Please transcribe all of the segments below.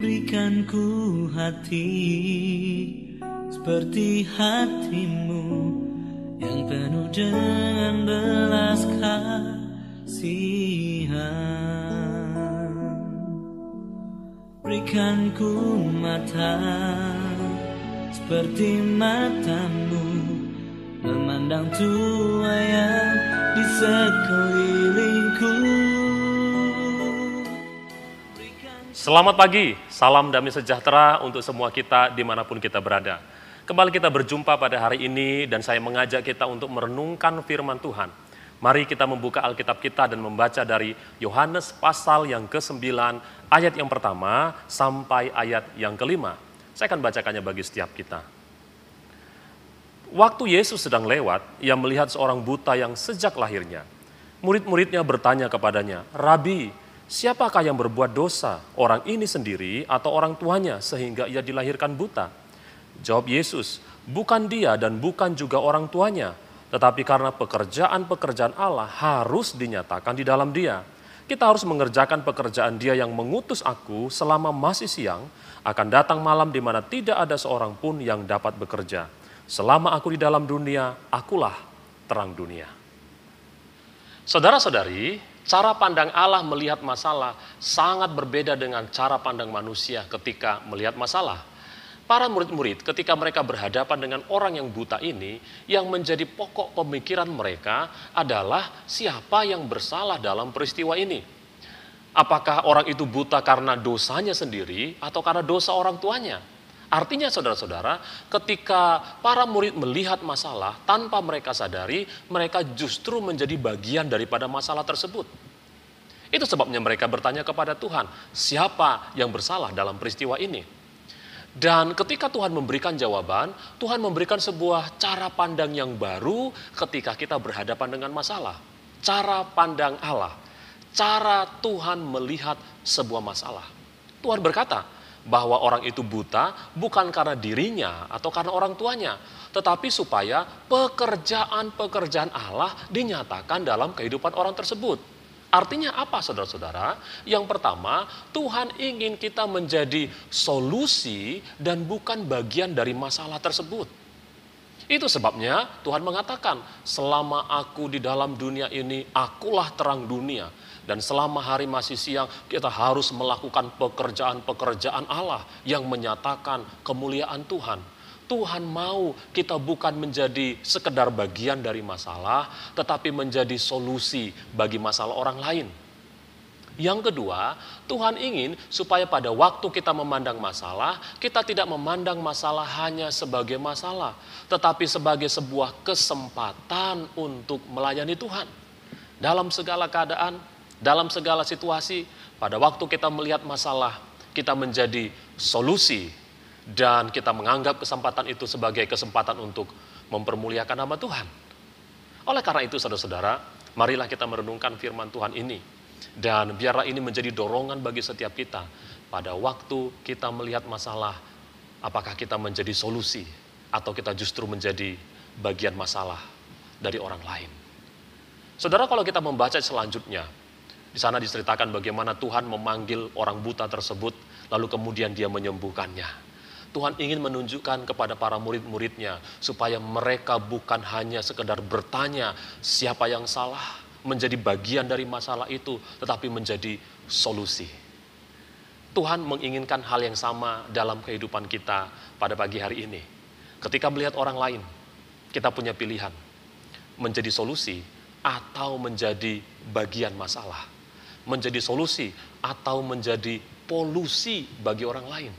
Berikan ku hati seperti hatimu yang penuh dengan belas kasihan. Berikan ku mata seperti matamu memandang tua yang di sekelilingku. Selamat pagi, salam damai sejahtera untuk semua kita dimanapun kita berada. Kembali kita berjumpa pada hari ini dan saya mengajak kita untuk merenungkan firman Tuhan. Mari kita membuka Alkitab kita dan membaca dari Yohanes pasal yang ke-9 ayat yang pertama sampai ayat yang kelima. Saya akan bacakannya bagi setiap kita. Waktu Yesus sedang lewat, ia melihat seorang buta yang sejak lahirnya. Murid-muridnya bertanya kepadanya, "Rabi, siapakah yang berbuat dosa, orang ini sendiri atau orang tuanya sehingga ia dilahirkan buta?" Jawab Yesus, "Bukan dia dan bukan juga orang tuanya, tetapi karena pekerjaan-pekerjaan Allah harus dinyatakan di dalam dia. Kita harus mengerjakan pekerjaan dia yang mengutus aku selama masih siang, akan datang malam di mana tidak ada seorang pun yang dapat bekerja. Selama aku di dalam dunia, akulah terang dunia." Saudara-saudari, cara pandang Allah melihat masalah sangat berbeda dengan cara pandang manusia ketika melihat masalah. Para murid-murid ketika mereka berhadapan dengan orang yang buta ini, yang menjadi pokok pemikiran mereka adalah siapa yang bersalah dalam peristiwa ini. Apakah orang itu buta karena dosanya sendiri atau karena dosa orang tuanya? Artinya saudara-saudara, ketika para murid melihat masalah tanpa mereka sadari, mereka justru menjadi bagian daripada masalah tersebut. Itu sebabnya mereka bertanya kepada Tuhan, siapa yang bersalah dalam peristiwa ini? Dan ketika Tuhan memberikan jawaban, Tuhan memberikan sebuah cara pandang yang baru ketika kita berhadapan dengan masalah. Cara pandang Allah, cara Tuhan melihat sebuah masalah. Tuhan berkata bahwa orang itu buta bukan karena dirinya atau karena orang tuanya, tetapi supaya pekerjaan-pekerjaan Allah dinyatakan dalam kehidupan orang tersebut. Artinya apa saudara-saudara? Yang pertama, Tuhan ingin kita menjadi solusi dan bukan bagian dari masalah tersebut. Itu sebabnya Tuhan mengatakan, selama aku di dalam dunia ini, akulah terang dunia. Dan selama hari masih siang, kita harus melakukan pekerjaan-pekerjaan Allah yang menyatakan kemuliaan Tuhan. Tuhan mau kita bukan menjadi sekedar bagian dari masalah, tetapi menjadi solusi bagi masalah orang lain. Yang kedua, Tuhan ingin supaya pada waktu kita memandang masalah, kita tidak memandang masalah hanya sebagai masalah, tetapi sebagai sebuah kesempatan untuk melayani Tuhan. Dalam segala keadaan, dalam segala situasi, pada waktu kita melihat masalah, kita menjadi solusi. Dan kita menganggap kesempatan itu sebagai kesempatan untuk mempermuliakan nama Tuhan. Oleh karena itu saudara-saudara, marilah kita merenungkan firman Tuhan ini. Dan biarlah ini menjadi dorongan bagi setiap kita. Pada waktu kita melihat masalah, apakah kita menjadi solusi atau kita justru menjadi bagian masalah dari orang lain. Saudara, kalau kita membaca selanjutnya, di sana diceritakan bagaimana Tuhan memanggil orang buta tersebut, lalu kemudian dia menyembuhkannya. Tuhan ingin menunjukkan kepada para murid-muridnya supaya mereka bukan hanya sekedar bertanya siapa yang salah, menjadi bagian dari masalah itu, tetapi menjadi solusi. Tuhan menginginkan hal yang sama dalam kehidupan kita pada pagi hari ini. Ketika melihat orang lain, kita punya pilihan, menjadi solusi atau menjadi bagian masalah. Menjadi solusi atau menjadi polusi bagi orang lain.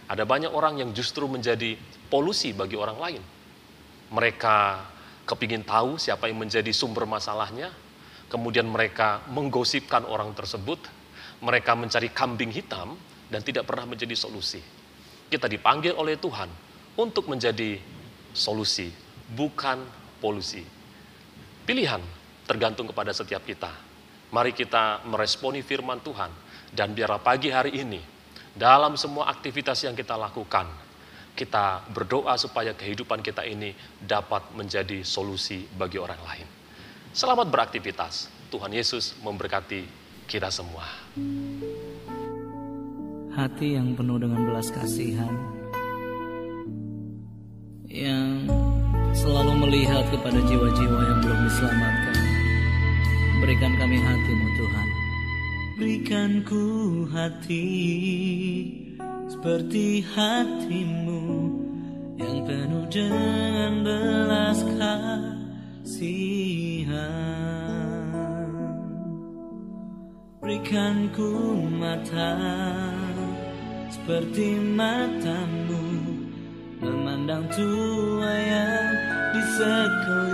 Ada banyak orang yang justru menjadi polusi bagi orang lain. Mereka kepingin tahu siapa yang menjadi sumber masalahnya, kemudian mereka menggosipkan orang tersebut, mereka mencari kambing hitam dan tidak pernah menjadi solusi. Kita dipanggil oleh Tuhan untuk menjadi solusi, bukan polusi. Pilihan tergantung kepada setiap kita. Mari kita meresponi firman Tuhan dan biarlah pagi hari ini dalam semua aktivitas yang kita lakukan, kita berdoa supaya kehidupan kita ini dapat menjadi solusi bagi orang lain. Selamat beraktivitas. Tuhan Yesus memberkati kita semua. hati yang penuh dengan belas kasihan, yang selalu melihat kepada jiwa-jiwa yang belum diselamatkan. Berikan kami hati-Mu Tuhan. Berikan ku hati seperti hati-Mu yang penuh dengan belas kasihan. Berikan ku mata seperti mata-Mu memandang tuayan di sekeliling